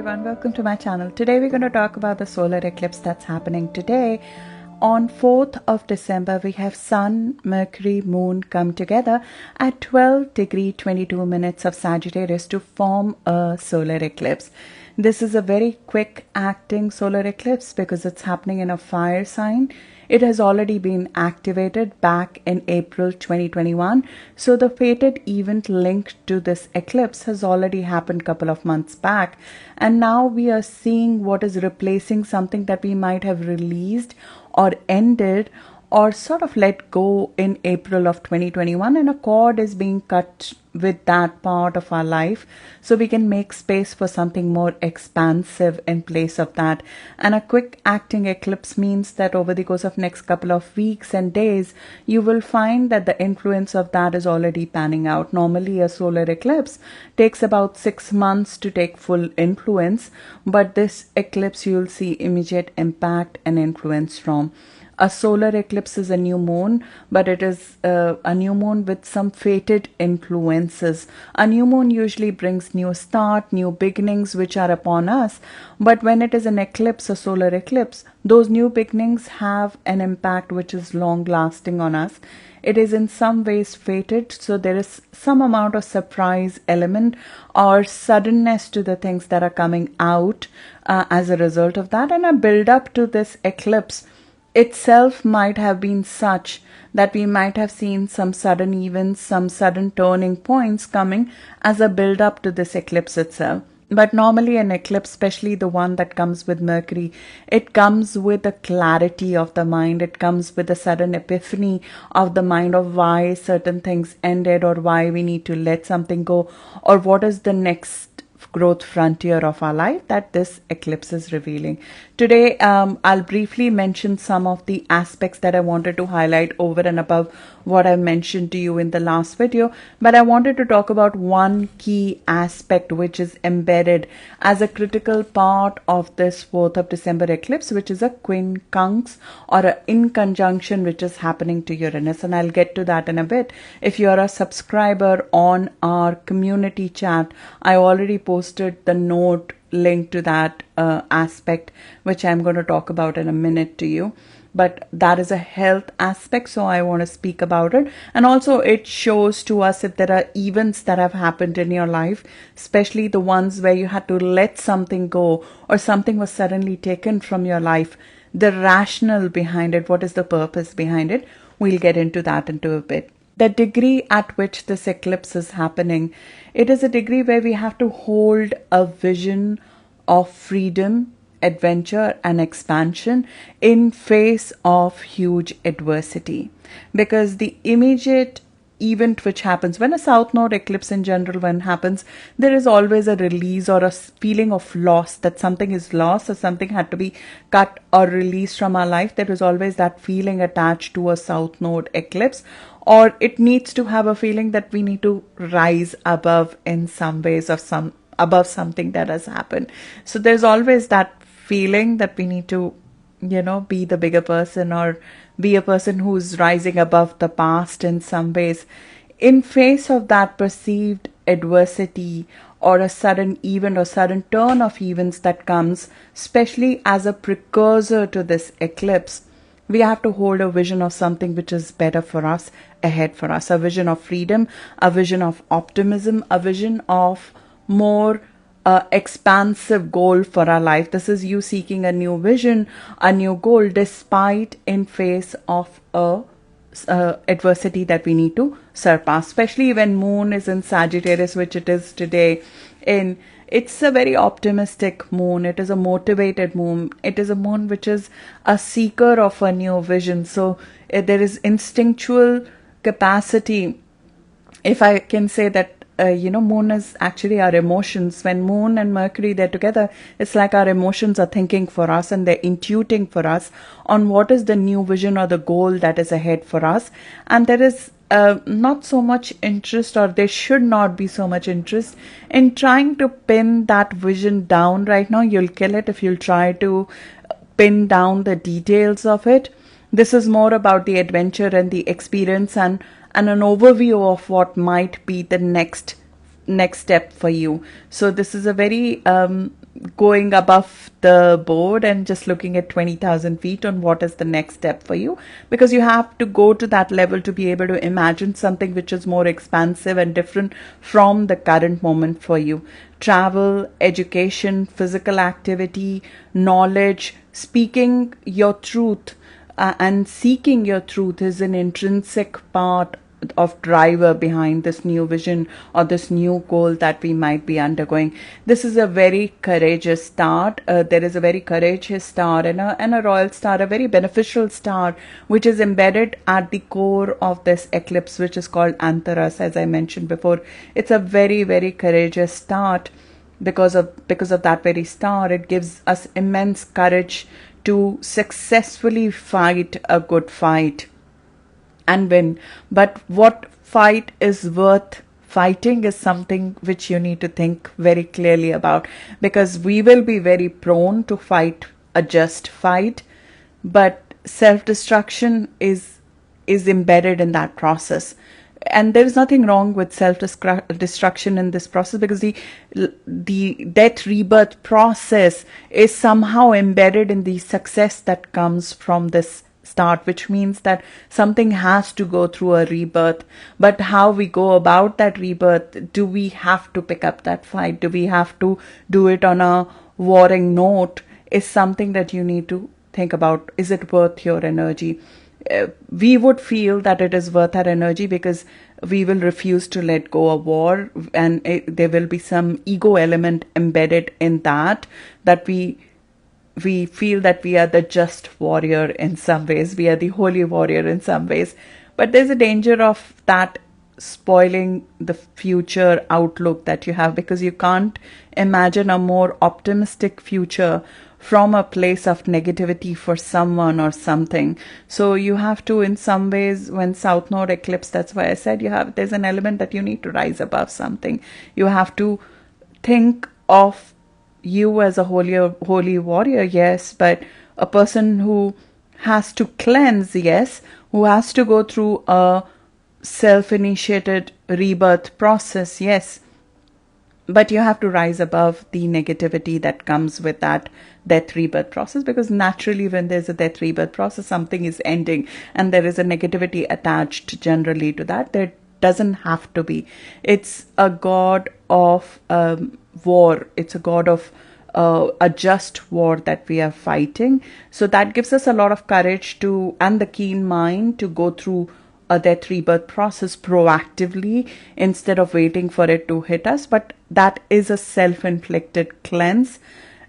everyone, welcome to my channel. Today we're going to talk about the solar eclipse that's happening today. On 4th of December, we have Sun, Mercury, Moon come together at 12 degree 22 minutes of Sagittarius to form a solar eclipse. This is a very quick acting solar eclipse because it's happening in a fire sign. It has already been activated back in April 2021. So the fated event linked to this eclipse has already happened a couple of months back. And now we are seeing what is replacing something that we might have released or ended or sort of let go in April of 2021, and a cord is being cut with that part of our life so we can make space for something more expansive in place of that. And a quick acting eclipse means that over the course of next couple of weeks and days, you will find that the influence of that is already panning out. Normally a solar eclipse takes about 6 months to take full influence, but this eclipse you'll see immediate impact and influence from. A solar eclipse is a new moon, but it is a new moon with some fated influences. A new moon usually brings new start, new beginnings which are upon us. But when it is an eclipse, a solar eclipse, those new beginnings have an impact which is long lasting on us. It is in some ways fated, so there is some amount of surprise element or suddenness to the things that are coming out as a result of that. And a build up to this eclipse itself might have been such that we might have seen some sudden events, some sudden turning points coming as a build up to this eclipse itself. But normally an eclipse, especially the one that comes with Mercury, it comes with a clarity of the mind. It comes with a sudden epiphany of the mind of why certain things ended or why we need to let something go or what is the next growth frontier of our life that this eclipse is revealing. Today, I'll briefly mention some of the aspects that I wanted to highlight over and above what I mentioned to you in the last video, but I wanted to talk about one key aspect which is embedded as a critical part of this 4th of December eclipse, which is a quincunx or an in conjunction which is happening to Uranus, and I'll get to that in a bit. If you're a subscriber on our community chat, I already posted the note link to that aspect, which I'm going to talk about in a minute to you. But that is a health aspect, so I want to speak about it. And also it shows to us if there are events that have happened in your life, especially the ones where you had to let something go or something was suddenly taken from your life, the rationale behind it, what is the purpose behind it. We'll get into that into a bit. The degree at which this eclipse is happening, it is a degree where we have to hold a vision of freedom, adventure and expansion in face of huge adversity. Because the immediate event which happens when a south node eclipse in general when happens, there is always a release or a feeling of loss, that something is lost or something had to be cut or released from our life. There is always that feeling attached to a south node eclipse, or it needs to have a feeling that we need to rise above in some ways of above something that has happened. So there's always that feeling that we need to, be the bigger person or be a person who's rising above the past in some ways. In face of that perceived adversity or a sudden event or sudden turn of events that comes, especially as a precursor to this eclipse, we have to hold a vision of something which is better for us, ahead for us, a vision of freedom, a vision of optimism, a vision of more expansive goal for our life. This is you seeking a new vision, a new goal, despite in face of a adversity that we need to surpass, especially when moon is in Sagittarius, which it is today. It's a very optimistic moon. It is a motivated moon. It is a moon which is a seeker of a new vision. So there is instinctual capacity, if I can say that. Moon is actually our emotions. When moon and Mercury, they're together, it's like our emotions are thinking for us and they're intuiting for us on what is the new vision or the goal that is ahead for us. And there is not so much interest, or there should not be so much interest in trying to pin that vision down right now. You'll kill it if you'll try to pin down the details of it. This is more about the adventure and the experience and an overview of what might be the next next step for you. So this is a very going above the board and just looking at 20,000 feet on what is the next step for you, because you have to go to that level to be able to imagine something which is more expansive and different from the current moment for you. Travel, education, physical activity, knowledge, speaking your truth and seeking your truth is an intrinsic part of driver behind this new vision or this new goal that we might be undergoing. This is a very courageous start. There is a very courageous star and a royal star, a very beneficial star, which is embedded at the core of this eclipse, which is called Antares, as I mentioned before. It's a very, very courageous start. Because of that very star, it gives us immense courage to successfully fight a good fight and win. But what fight is worth fighting is something which you need to think very clearly about, because we will be very prone to fight a just fight, but self-destruction is embedded in that process. And there is nothing wrong with self-destruction in this process, because the death rebirth process is somehow embedded in the success that comes from this start, which means that something has to go through a rebirth. But how we go about that rebirth, do we have to pick up that fight? Do we have to do it on a warring note? Is something that you need to think about. Is it worth your energy? We would feel that it is worth our energy because we will refuse to let go of war, and there will be some ego element embedded in that we feel that we are the just warrior in some ways, we are the holy warrior in some ways. But there's a danger of that spoiling the future outlook that you have, because you can't imagine a more optimistic future from a place of negativity for someone or something. So you have to, in some ways, when South Node eclipse, that's why I said there's an element that you need to rise above something. You have to think of you as a holy warrior, yes, but a person who has to cleanse, yes, who has to go through a self-initiated rebirth process, yes. But you have to rise above the negativity that comes with that death rebirth process, because naturally when there's a death rebirth process, something is ending and there is a negativity attached generally to that. There doesn't have to be. It's a god of war. It's a god of a just war that we are fighting. So that gives us a lot of courage and the keen mind to go through a death rebirth process proactively instead of waiting for it to hit us. But that is a self-inflicted cleanse,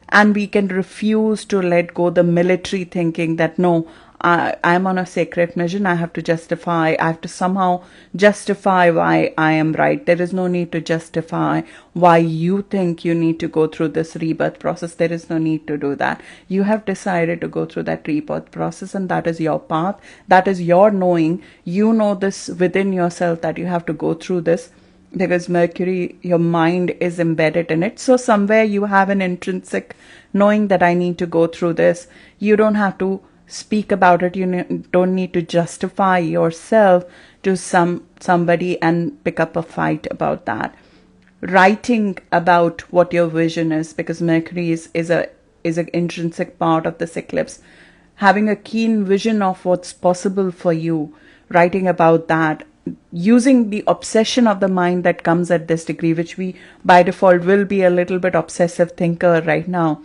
and we can refuse to let go the military thinking that no, I'm on a sacred mission. I have to somehow justify why I am right. There is no need to justify why you think you need to go through this rebirth process. There is no need to do that. You have decided to go through that rebirth process, and that is your path. That is your knowing. You know this within yourself that you have to go through this, because Mercury, your mind is embedded in it. So somewhere you have an intrinsic knowing that I need to go through this. You don't have to speak about it. You don't need to justify yourself to somebody and pick up a fight about that. Writing about what your vision is, because Mercury is an intrinsic part of this eclipse. Having a keen vision of what's possible for you, writing about that, using the obsession of the mind that comes at this degree, which we by default will be a little bit obsessive thinker right now.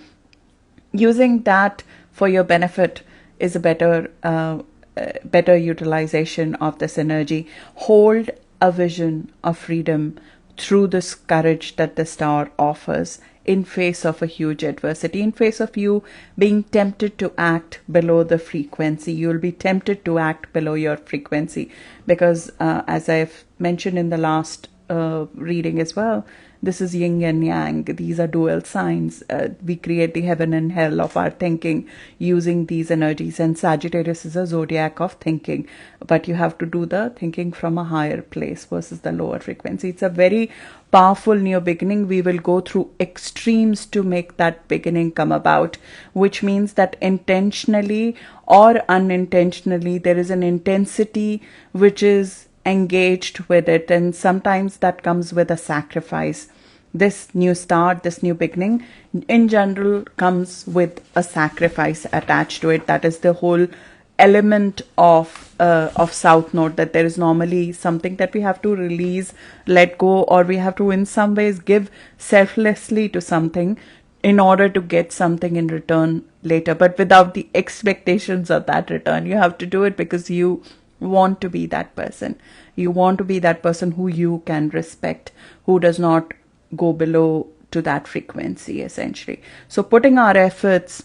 Using that for your benefit is a better utilization of this energy. Hold a vision of freedom through this courage that the star offers in face of a huge adversity, in face of you being tempted to act below the frequency. You'll be tempted to act below your frequency because, as I've mentioned in the last reading as well, this is yin and yang. These are dual signs. We create the heaven and hell of our thinking using these energies. And Sagittarius is a zodiac of thinking. But you have to do the thinking from a higher place versus the lower frequency. It's a very powerful new beginning. We will go through extremes to make that beginning come about, which means that intentionally or unintentionally, there is an intensity which is engaged with it, and sometimes that comes with a sacrifice. This new start, this new beginning, in general comes with a sacrifice attached to it. That is the whole element of South Node, that there is normally something that we have to release, let go, or we have to in some ways give selflessly to something in order to get something in return later, but without the expectations of that return. You have to do it because you want to be that person. You want to be that person who you can respect, who does not go below to that frequency, essentially. So putting our efforts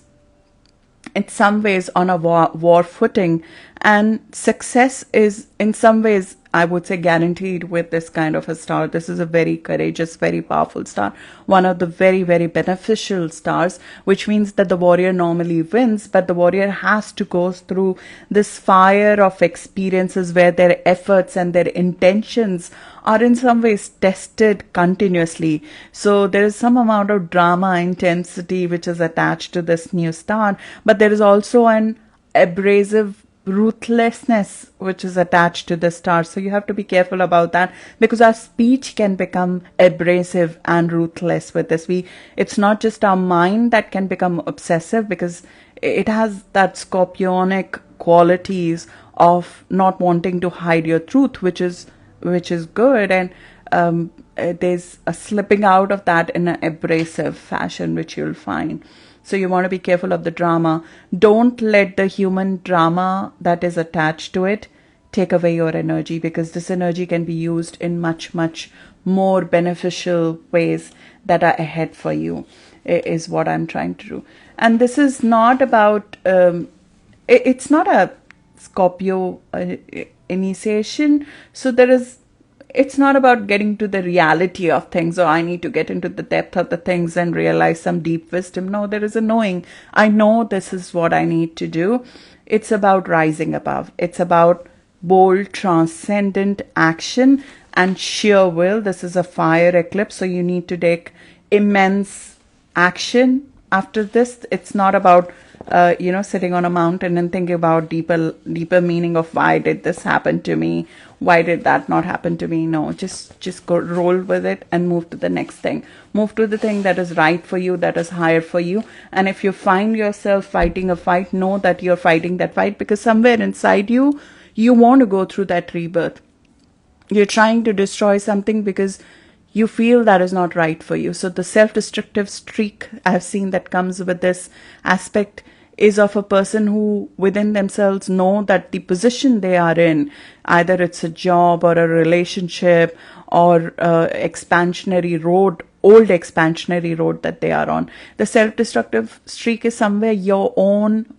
in some ways on a war footing, and success is in some ways, I would say, guaranteed with this kind of a star. This is a very courageous, very powerful star, one of the very, very beneficial stars, which means that the warrior normally wins, but the warrior has to go through this fire of experiences where their efforts and their intentions are in some ways tested continuously. So there is some amount of drama intensity which is attached to this new star, but there is also an abrasive ruthlessness which is attached to the star. So you have to be careful about that, because our speech can become abrasive and ruthless with this. It's not just our mind that can become obsessive, because it has that scorpionic qualities of not wanting to hide your truth, which is good, and there's a slipping out of that in an abrasive fashion, which you'll find. So you want to be careful of the drama. Don't let the human drama that is attached to it take away your energy, because this energy can be used in much, much more beneficial ways that are ahead for you, is what I'm trying to do. And this is not about, it's not a Scorpio initiation. So it's not about getting to the reality of things, or I need to get into the depth of the things and realize some deep wisdom. No, there is a knowing. I know this is what I need to do. It's about rising above. It's about bold, transcendent action and sheer will. This is a fire eclipse, so you need to take immense action after this. It's not about sitting on a mountain and thinking about deeper meaning of why did this happen to me, why did that not happen to me. No, just go roll with it and move to the next thing. Move to the thing that is right for you, that is higher for you. And if you find yourself fighting a fight, know that you're fighting that fight because somewhere inside you want to go through that rebirth. You're trying to destroy something because you feel that is not right for you. So the self-destructive streak I've seen that comes with this aspect is of a person who within themselves know that the position they are in, either it's a job or a relationship or expansionary road, old expansionary road that they are on. The self-destructive streak is somewhere your own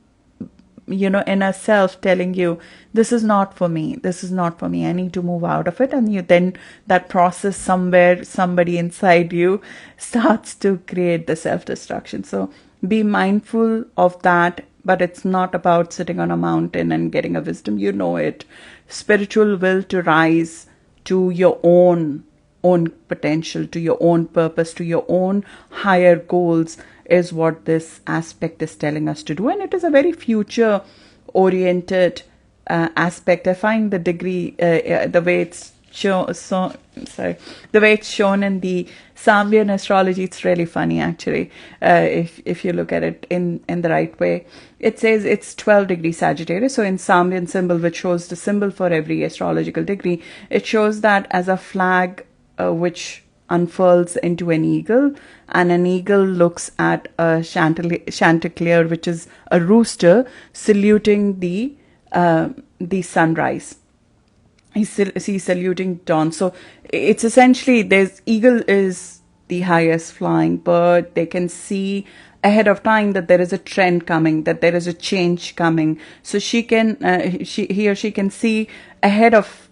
inner self telling you, this is not for me, this is not for me, I need to move out of it. And then that process somewhere, somebody inside you starts to create the self-destruction. So be mindful of that, but it's not about sitting on a mountain and getting a wisdom. You know it. Spiritual will to rise to your own potential, to your own purpose, to your own higher goals is what this aspect is telling us to do. And it is a very future oriented aspect. I find the degree, the way it's the way it's shown in the Sambian astrology, it's really funny actually. If you look at it in the right way, it says it's 12 degree Sagittarius. So in Sambian symbol, which shows the symbol for every astrological degree, it shows that as a flag which unfurls into an eagle, and an eagle looks at a chanticleer, which is a rooster, saluting the sunrise. He's saluting dawn. So it's essentially, eagle is the highest flying bird. They can see ahead of time that there is a trend coming, that there is a change coming. So he or she can see ahead of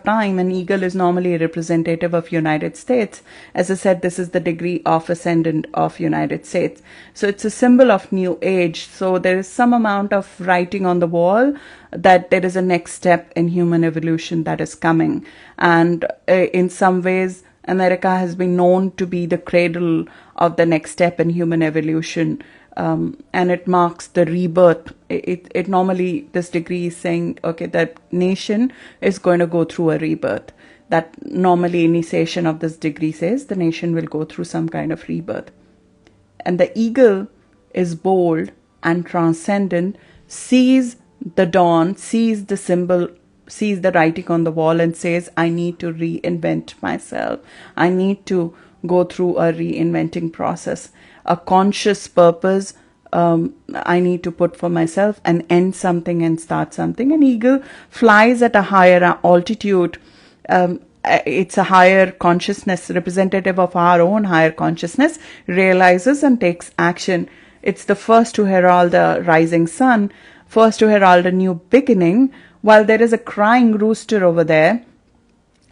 time. An eagle is normally a representative of United States. As I said, this is the degree of ascendant of United States. So it's a symbol of new age. So there is some amount of writing on the wall that there is a next step in human evolution that is coming. And in some ways, America has been known to be the cradle of the next step in human evolution, and it marks the rebirth. It normally, this degree is saying, okay, that nation is going to go through a rebirth. That normally initiation of this degree says the nation will go through some kind of rebirth. And the eagle is bold and transcendent, sees the dawn, sees the symbol, sees the writing on the wall, and says, I need to reinvent myself. I need to go through a reinventing process, a conscious purpose. I need to put for myself and end something and start something. An eagle flies at a higher altitude. It's a higher consciousness, representative of our own higher consciousness, realizes and takes action. It's the first to herald the rising sun, first to herald a new beginning, while there is a crying rooster over there.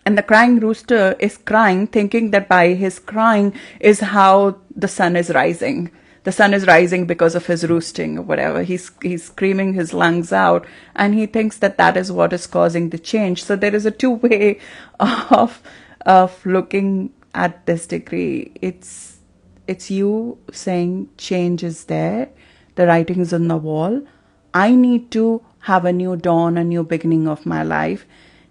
And the crying rooster is crying, thinking that by his crying is how the sun is rising. The sun is rising because of his roosting or whatever. He's screaming his lungs out, and he thinks that that is what is causing the change. So there is a two-way of looking at this degree. It's you saying change is there. The writing is on the wall. I need to have a new dawn, a new beginning of my life,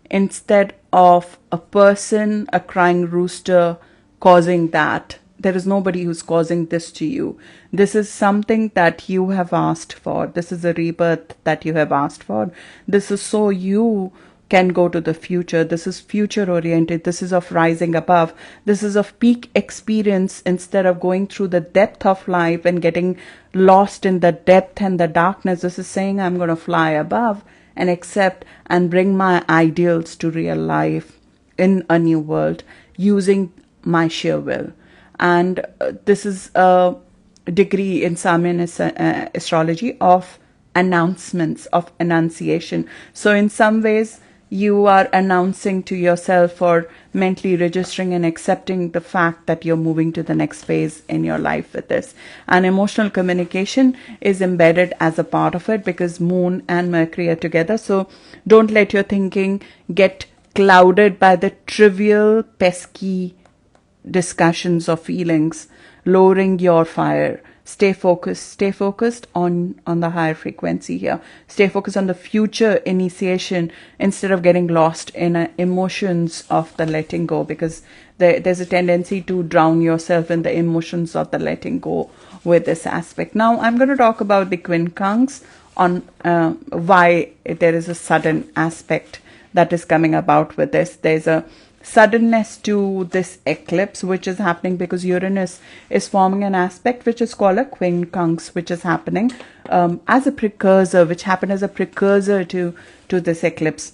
instead of a person, a crying rooster, causing that. There is nobody who's causing this to you. This is something that you have asked for. This is a rebirth that you have asked for. This is so you can go to the future. This is future oriented. This is of rising above. This is of peak experience instead of going through the depth of life and getting lost in the depth and the darkness. This is saying I'm going to fly above and accept and bring my ideals to real life in a new world using my sheer will. And this is a degree in Samian astrology of announcements, of enunciation. So in some ways, you are announcing to yourself or mentally registering and accepting the fact that you're moving to the next phase in your life with this. And emotional communication is embedded as a part of it because Moon and Mercury are together. So don't let your thinking get clouded by the trivial, pesky discussions of feelings. Lowering your fire. Stay focused on the higher frequency here. Stay focused on the future initiation instead of getting lost in emotions of the letting go, because there's a tendency to drown yourself in the emotions of the letting go with this aspect. Now I'm going to talk about the quincunx on why there is a sudden aspect that is coming about with this. There's a suddenness to this eclipse which is happening because Uranus is forming an aspect which is called a quincunx, which is happening as a precursor, which happened as a precursor to this eclipse.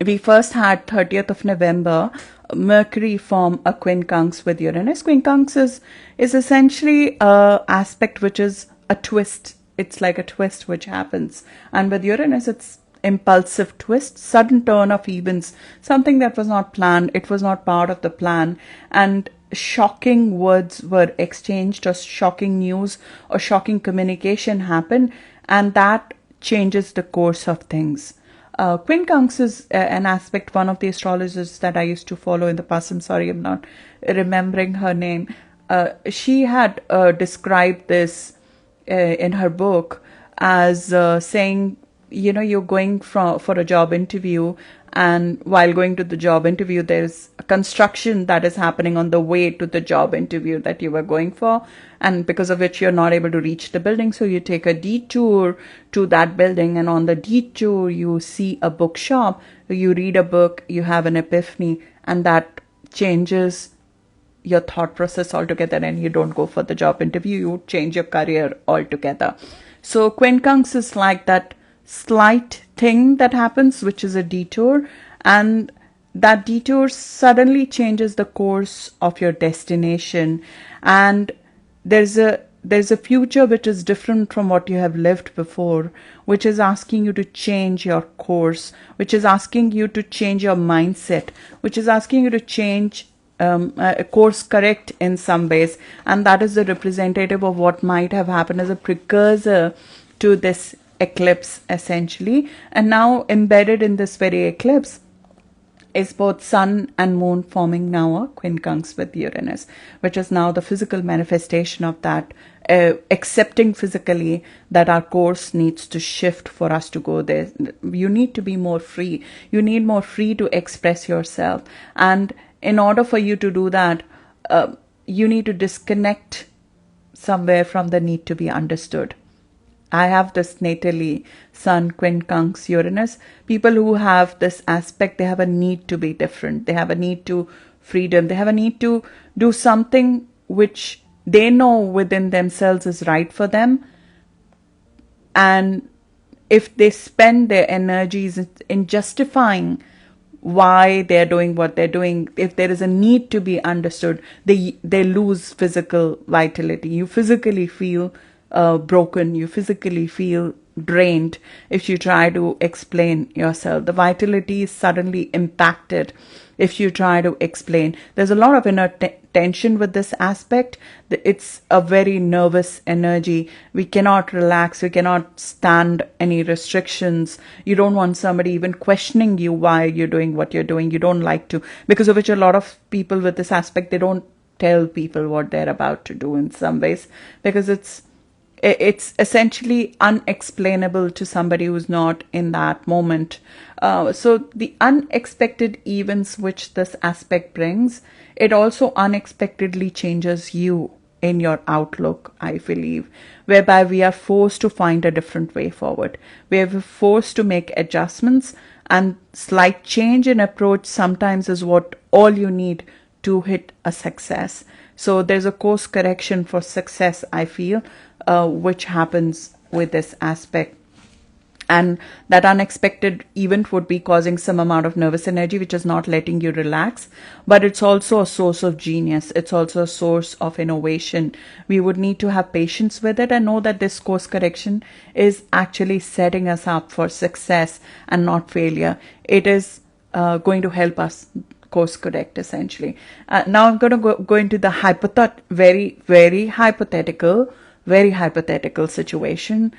We first had 30th of November Mercury form a quincunx with Uranus. Quincunx is essentially a aspect which is a twist. It's like a twist which happens, and with Uranus it's impulsive twist, sudden turn of events, something that was not planned, it was not part of the plan, and shocking words were exchanged, or shocking news or shocking communication happened, and that changes the course of things. Quincunx is an aspect, one of the astrologers that I used to follow in the past, I'm sorry I'm not remembering her name, she had described this in her book as saying, you know, you're going for a job interview, and while going to the job interview, there's a construction that is happening on the way to the job interview that you were going for, and because of which you're not able to reach the building. So you take a detour to that building, and on the detour, you see a bookshop, you read a book, you have an epiphany, and that changes your thought process altogether, and you don't go for the job interview, you change your career altogether. So quincunx is like that slight thing that happens, which is a detour, and that detour suddenly changes the course of your destination, and there's a future which is different from what you have lived before, which is asking you to change your course, which is asking you to change your mindset, which is asking you to change a course correct in some ways, and that is the representative of what might have happened as a precursor to this eclipse essentially. And now embedded in this very eclipse is both Sun and Moon forming now a quincunx with Uranus, which is now the physical manifestation of that, accepting physically that our course needs to shift for us to go there. You need to be more free. You need more free to express yourself. And in order for you to do that, you need to disconnect somewhere from the need to be understood. I have this natally Sun, quincunx, Uranus. People who have this aspect, they have a need to be different. They have a need to freedom. They have a need to do something which they know within themselves is right for them. And if they spend their energies in justifying why they're doing what they're doing, if there is a need to be understood, they lose physical vitality. You physically feel broken, you physically feel drained if you try to explain yourself. The vitality is suddenly impacted if you try to explain. There's a lot of inner tension with this aspect. It's a very nervous energy. We cannot relax. We cannot stand any restrictions. You don't want somebody even questioning you why you're doing what you're doing. You don't like to, because of which a lot of people with this aspect, they don't tell people what they're about to do in some ways, because it's essentially unexplainable to somebody who's not in that moment. So the unexpected events which this aspect brings, it also unexpectedly changes you in your outlook, I believe, whereby we are forced to find a different way forward. We are forced to make adjustments, and slight change in approach sometimes is what all you need to hit a success. So there's a course correction for success, I feel, which happens with this aspect. And that unexpected event would be causing some amount of nervous energy, which is not letting you relax. But it's also a source of genius. It's also a source of innovation. We would need to have patience with it and know that this course correction is actually setting us up for success and not failure. It is going to help us course correct, essentially. Now I'm going to go into the very hypothetical situation,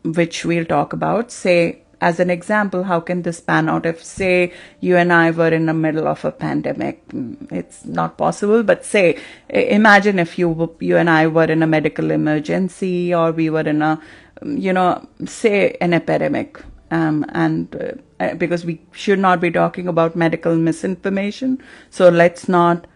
which we'll talk about. Say, as an example, how can this pan out if, say, you and I were in the middle of a pandemic? It's not possible, but say, imagine if you and I were in a medical emergency, or we were in a, say, an epidemic. Because we should not be talking about medical misinformation, so let's not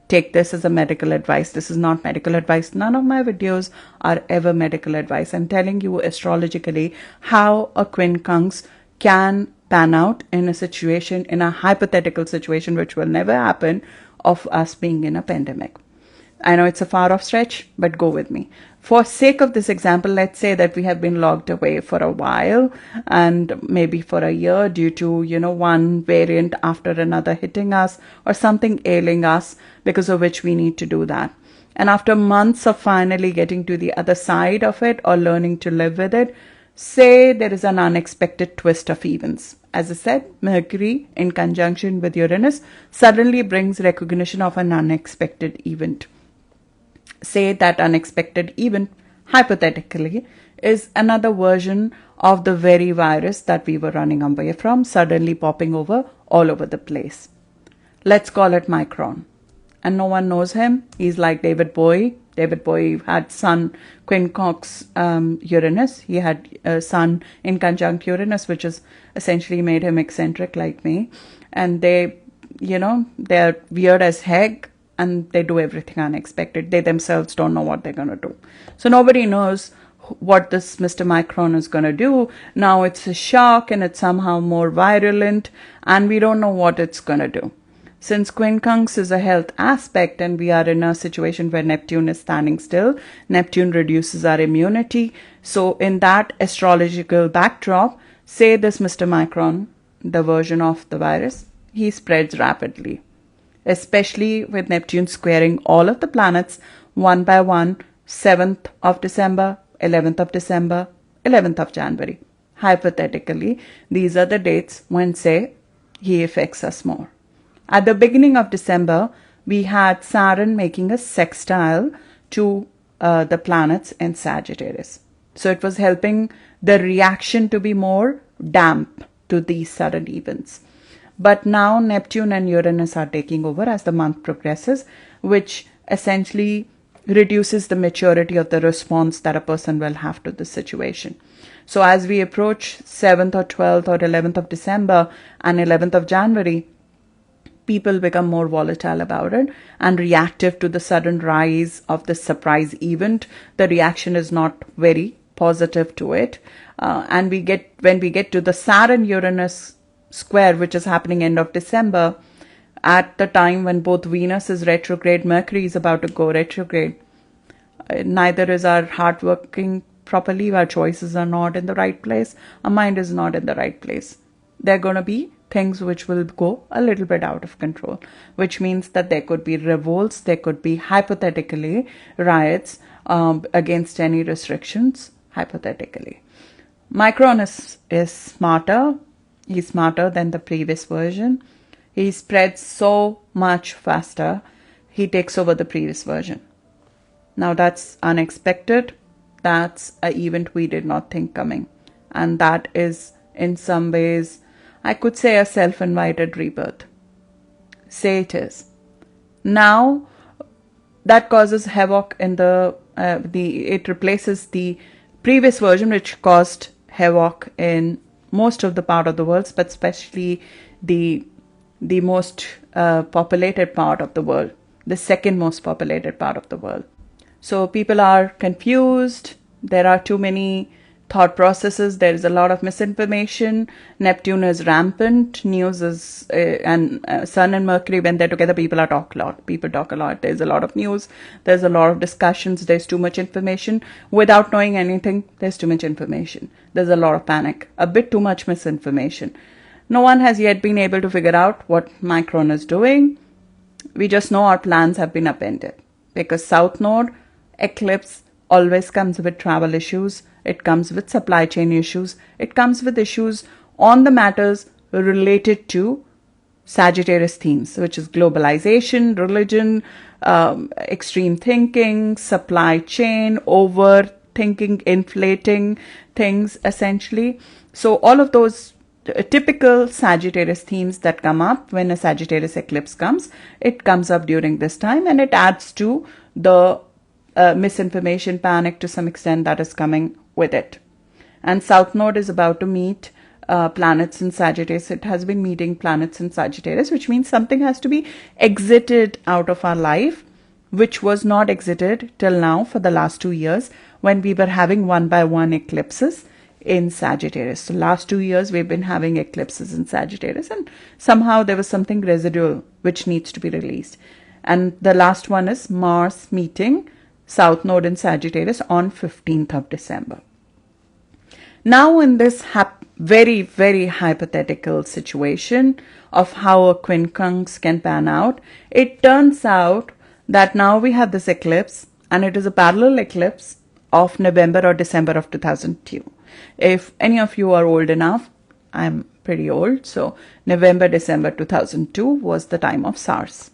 take this as a medical advice. This is not medical advice. None of my videos are ever medical advice. I'm telling you astrologically how a quincunx can pan out in a situation, in a hypothetical situation, which will never happen, of us being in a pandemic. I know it's a far off stretch, but go with me. For sake of this example, let's say that we have been locked away for a while, and maybe for a year, due to, one variant after another hitting us, or something ailing us, because of which we need to do that. And after months of finally getting to the other side of it, or learning to live with it, say there is an unexpected twist of events. As I said, Mercury in conjunction with Uranus suddenly brings recognition of an unexpected event. Say that unexpected event, hypothetically, is another version of the very virus that we were running away from, suddenly popping over all over the place. Let's call it Micron. And no one knows him. He's like 𝗏𝗏𝗏𝗏. 𝗏𝗏𝗏𝗏 had Sun, quincunx, Uranus. He had Sun in conjunct Uranus, which is essentially made him eccentric like me. And they're weird as heck. And they do everything unexpected. They themselves don't know what they're going to do. So nobody knows what this Mr. Micron is going to do. Now it's a shock, and it's somehow more virulent, and we don't know what it's going to do. Since quincunx is a health aspect, and we are in a situation where Neptune is standing still, Neptune reduces our immunity. So in that astrological backdrop, say this Mr. Micron, the version of the virus, he spreads rapidly. Especially with Neptune squaring all of the planets one by one, 7th of December, 11th of December, 11th of January. Hypothetically, these are the dates when, say, he affects us more. At the beginning of December, we had Saturn making a sextile to the planets in Sagittarius. So it was helping the reaction to be more damp to these sudden events. But now Neptune and Uranus are taking over as the month progresses, which essentially reduces the maturity of the response that a person will have to the situation. So as we approach 7th or 12th or 11th of December and 11th of January, people become more volatile about it and reactive to the sudden rise of this surprise event. The reaction is not very positive to it. And when we get to the Saturn-Uranus square, which is happening end of December, at the time when both Venus is retrograde, Mercury is about to go retrograde. Neither is our heart working properly, our choices are not in the right place, our mind is not in the right place. There are going to be things which will go a little bit out of control, which means that there could be revolts, there could be hypothetically riots against any restrictions, hypothetically. Micron is smarter. He's smarter than the previous version. He spreads so much faster. He takes over the previous version. Now that's unexpected. That's an event we did not think coming. And that is in some ways, I could say, a self-invited rebirth. Say it is. Now that causes havoc in it replaces the previous version, which caused havoc in most of the part of the world, but especially the most populated part of the world, the second most populated part of the world. So people are confused. There are too many thought processes. There is a lot of misinformation. Neptune is rampant. News is, and Sun and Mercury, when they're together, people talk a lot. People talk a lot. There's a lot of news. There's a lot of discussions. There's too much information. Without knowing anything, there's too much information. There's a lot of panic. A bit too much misinformation. No one has yet been able to figure out what Micron is doing. We just know our plans have been upended. Because South Node, eclipse, always comes with travel issues. It comes with supply chain issues. It comes with issues on the matters related to Sagittarius themes, which is globalization, religion, extreme thinking, supply chain, overthinking, inflating things, essentially. So all of those typical Sagittarius themes that come up when a Sagittarius eclipse comes, it comes up during this time, and it adds to the misinformation, panic to some extent that is coming with it. And South Node is about to meet planets in Sagittarius. It has been meeting planets in Sagittarius, which means something has to be exited out of our life, which was not exited till now for the last 2 years when we were having one by one eclipses in Sagittarius. So last 2 years we've been having eclipses in Sagittarius, and somehow there was something residual which needs to be released. And the last one is Mars meeting South Node in Sagittarius on 15th of December. Now in this very, very hypothetical situation of how a quincunx can pan out, it turns out that now we have this eclipse, and it is a parallel eclipse of November or December of 2002. If any of you are old enough, I'm pretty old, so November, December 2002 was the time of SARS,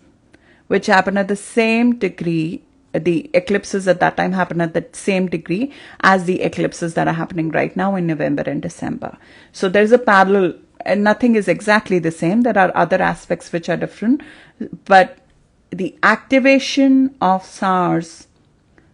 which happened at the same degree. The eclipses at that time happened at the same degree as the eclipses that are happening right now in November and December. So there's a parallel, and nothing is exactly the same. There are other aspects which are different, but the activation of SARS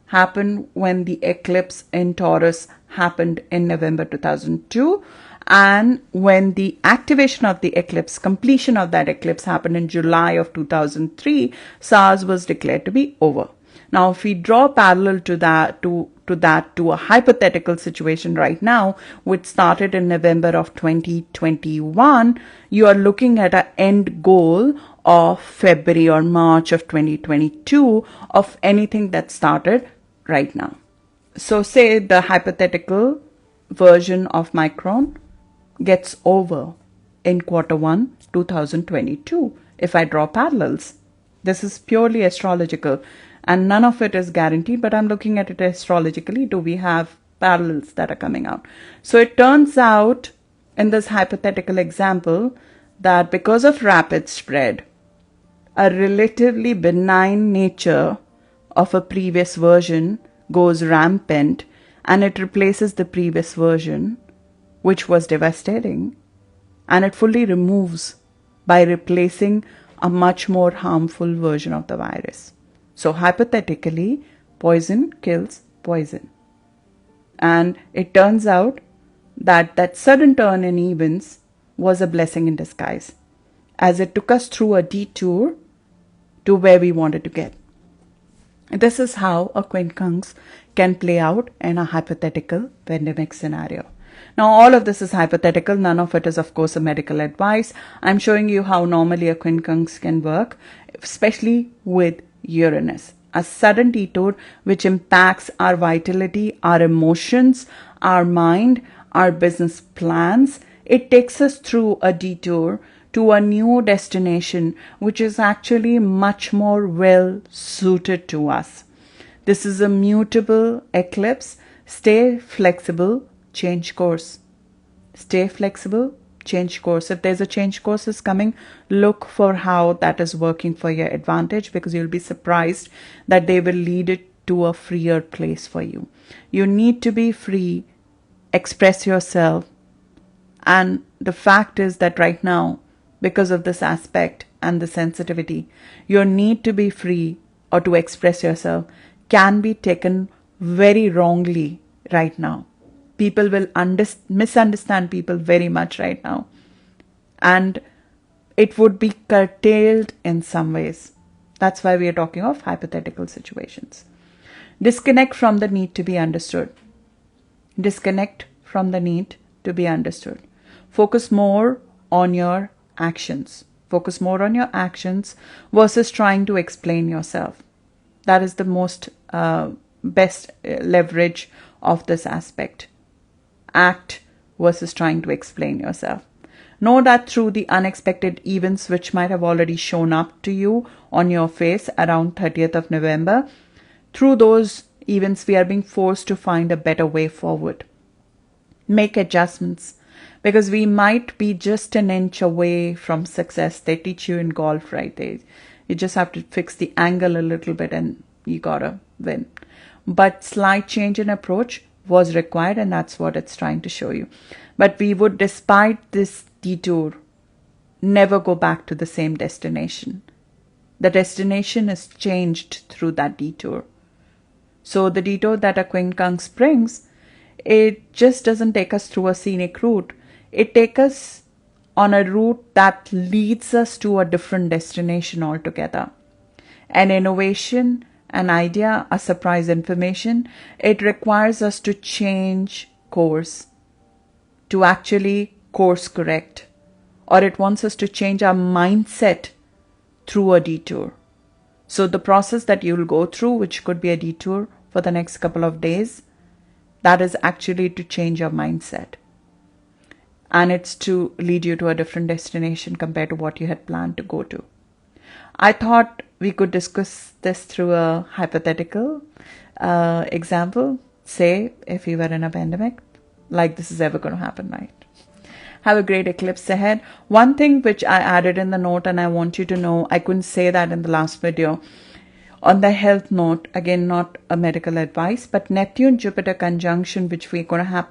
happened when the eclipse in Taurus happened in November 2002, and when the activation of the eclipse, completion of that eclipse happened in July of 2003, SARS was declared to be over. Now, if we draw parallel to a hypothetical situation right now, which started in November of 2021, you are looking at an end goal of February or March of 2022 of anything that started right now. So say the hypothetical version of Micron gets over in Q1 2022. If I draw parallels, this is purely astrological. And none of it is guaranteed, but I'm looking at it astrologically. Do we have parallels that are coming out? So it turns out in this hypothetical example that because of rapid spread, a relatively benign nature of a previous version goes rampant, and it replaces the previous version, which was devastating, and it fully removes by replacing a much more harmful version of the virus. So hypothetically, poison kills poison. And it turns out that that sudden turn in events was a blessing in disguise, as it took us through a detour to where we wanted to get. This is how a quincunx can play out in a hypothetical pandemic scenario. Now, all of this is hypothetical. None of it is, of course, a medical advice. I'm showing you how normally a quincunx can work, especially with Uranus. A sudden detour which impacts our vitality, our emotions, our mind, our business plans. It takes us through a detour to a new destination, which is actually much more well suited to us. This is a mutable eclipse. Stay flexible, change course. Stay flexible, change course. If there's a change course is coming, look for how that is working for your advantage, because you'll be surprised that they will lead it to a freer place for you. You need to be free, express yourself. And the fact is that right now, because of this aspect and the sensitivity, your need to be free or to express yourself can be taken very wrongly right now. People will misunderstand people very much right now. And it would be curtailed in some ways. That's why we are talking of hypothetical situations. Disconnect from the need to be understood. Disconnect from the need to be understood. Focus more on your actions. Focus more on your actions versus trying to explain yourself. That is the most best leverage of this aspect. Act versus trying to explain yourself. Know that through the unexpected events which might have already shown up to you on your face around 30th of November, through those events we are being forced to find a better way forward. Make adjustments, because we might be just an inch away from success. They teach you in golf, right? You just have to fix the angle a little bit and you gotta win. But slight change in approach was required, and that's what it's trying to show you. But we would, despite this detour, never go back to the same destination. The destination is changed through that detour. So the detour that a quincunx brings, it just doesn't take us through a scenic route. It takes us on a route that leads us to a different destination altogether. An innovation, an idea, a surprise information, it requires us to change course, to actually course correct, or it wants us to change our mindset through a detour. So the process that you'll go through, which could be a detour for the next couple of days, that is actually to change your mindset. And it's to lead you to a different destination compared to what you had planned to go to. I thought we could discuss this through a hypothetical example. Say, if you were in a pandemic, like this is ever going to happen, right? Have a great eclipse ahead. One thing which I added in the note, and I want you to know, I couldn't say that in the last video. On the health note, again, not a medical advice, but Neptune-Jupiter conjunction, which we're going to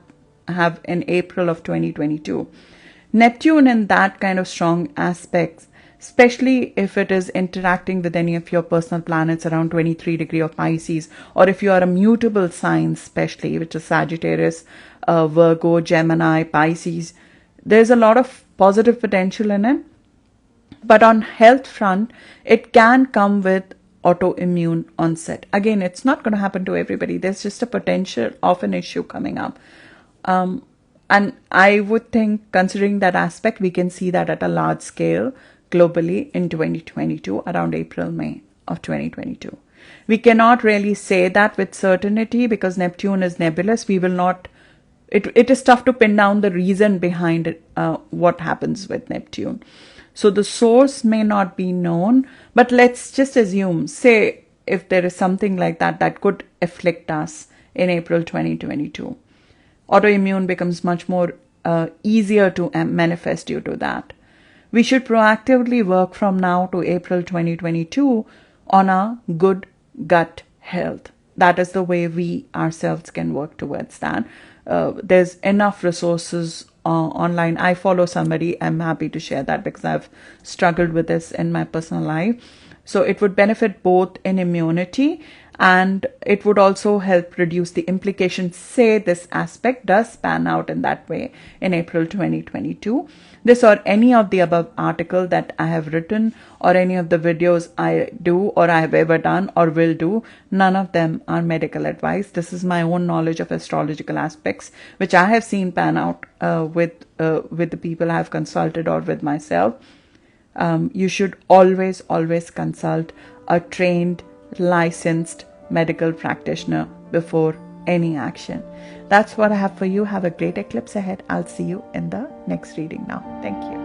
have in April of 2022. Neptune in that kind of strong aspects, especially if it is interacting with any of your personal planets around 23 degree of Pisces, or if you are a mutable sign, especially, which is Sagittarius, Virgo, Gemini, Pisces, there's a lot of positive potential in it. But on health front, it can come with autoimmune onset. Again, it's not going to happen to everybody. There's just a potential of an issue coming up. And I would think, considering that aspect, we can see that at a large scale globally in 2022, around April, May of 2022. We cannot really say that with certainty because Neptune is nebulous. We will not, it is tough to pin down the reason behind it, what happens with Neptune. So the source may not be known, but let's just assume, say, if there is something like that that could afflict us in April 2022. Autoimmune becomes much more easier to manifest due to that. We should proactively work from now to April 2022 on a good gut health. That is the way we ourselves can work towards that. There's enough resources online. I follow somebody. I'm happy to share that because I've struggled with this in my personal life. So it would benefit both in immunity, and it would also help reduce the implications. Say this aspect does pan out in that way in April 2022. This or any of the above article that I have written, or any of the videos I do or I have ever done or will do, none of them are medical advice. This is my own knowledge of astrological aspects, which I have seen pan out with the people I have consulted or with myself. You should always consult a trained, licensed medical practitioner before any action. That's what I have for you. Have a great eclipse ahead. I'll see you in the next reading now. Thank you.